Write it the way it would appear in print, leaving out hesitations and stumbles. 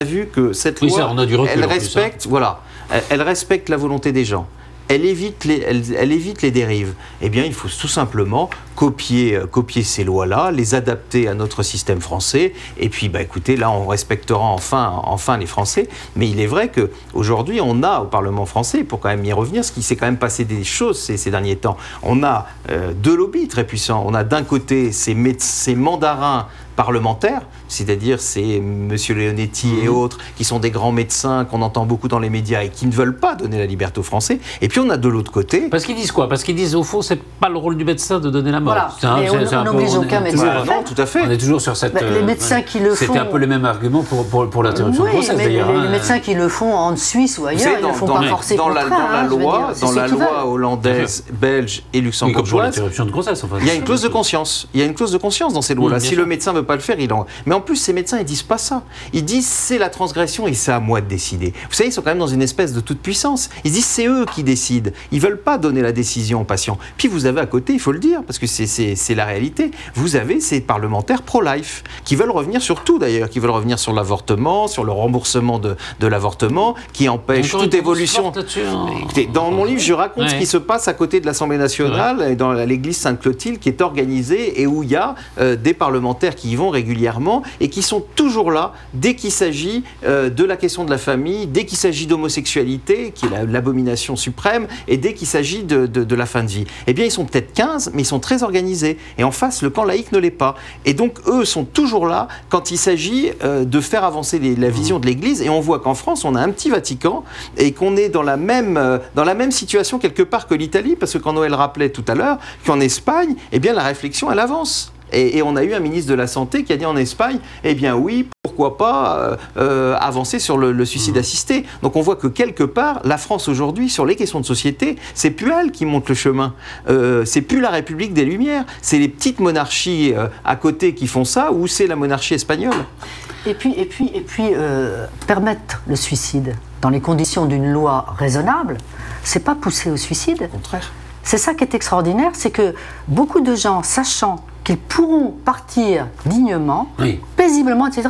vu que cette oui, loi, ça, on a du recul, elle respecte, voilà, elle respecte la volonté des gens. Elle évite les dérives. Eh bien, il faut tout simplement copier ces lois-là, les adapter à notre système français. Et puis, bah, écoutez, là, on respectera enfin les Français. Mais il est vrai qu'aujourd'hui, on a au Parlement français, pour quand même y revenir, ce qui s'est quand même passé des choses ces derniers temps. On a deux lobbies très puissants. On a d'un côté ces mandarins parlementaires, c'est-à-dire c'est M. Leonetti et autres, qui sont des grands médecins qu'on entend beaucoup dans les médias et qui ne veulent pas donner la liberté aux Français. Et puis on a de l'autre côté... Parce qu'ils disent quoi? Parce qu'ils disent, au fond, c'est pas le rôle du médecin de donner la mort. Voilà. On n'oblige aucun médecin. Non, tout à fait. On est toujours sur cette... les médecins qui le font... C'était un peu le même argument pour l'interruption de grossesse, d'ailleurs. Les médecins qui le font en Suisse ou ailleurs, ils ne font pas forcer dans la loi hollandaise, belge et luxembourgeoise, l'interruption de grossesse, enfin, il y a une clause de conscience. Il y a une clause de conscience dans ces lois-là. Si le médecin ne veut pas le faire, il en... Mais en plus, ces médecins, ils disent pas ça. Ils disent c'est la transgression et c'est à moi de décider. Vous savez, ils sont quand même dans une espèce de toute puissance. Ils disent c'est eux qui décident. Ils veulent pas donner la décision aux patients. Puis vous avez à côté, il faut le dire, parce que c'est la réalité, vous avez ces parlementaires pro-life qui veulent revenir sur tout d'ailleurs, qui veulent revenir sur l'avortement, sur le remboursement de l'avortement, qui empêchent toute évolution. Écoutez, dans mon livre, je raconte ce qui se passe à côté de l'Assemblée nationale et dans l'église Sainte-Clotilde qui est organisée et où il y a des parlementaires qui y vont régulièrement et qui sont toujours là dès qu'il s'agit de la question de la famille, dès qu'il s'agit d'homosexualité, qui est l'abomination suprême, et dès qu'il s'agit de la fin de vie. Eh bien, ils sont peut-être 15, mais ils sont très organisés. Et en face, le camp laïque ne l'est pas. Et donc, eux sont toujours là quand il s'agit de faire avancer la vision de l'Église. Et on voit qu'en France, on a un petit Vatican et qu'on est dans la même situation quelque part que l'Italie, parce que quand Noël rappelait tout à l'heure qu'en Espagne, eh bien, la réflexion, elle avance. Et on a eu un ministre de la Santé qui a dit en Espagne, eh bien oui, pourquoi pas avancer sur le suicide assisté. Donc on voit que quelque part, la France aujourd'hui, sur les questions de société, c'est plus elle qui monte le chemin. C'est plus la République des Lumières. C'est les petites monarchies à côté qui font ça, ou c'est la monarchie espagnole. Et puis permettre le suicide dans les conditions d'une loi raisonnable, c'est pas pousser au suicide. Au contraire. C'est ça qui est extraordinaire, c'est que beaucoup de gens, sachant qu'ils pourront partir dignement, paisiblement, etc.,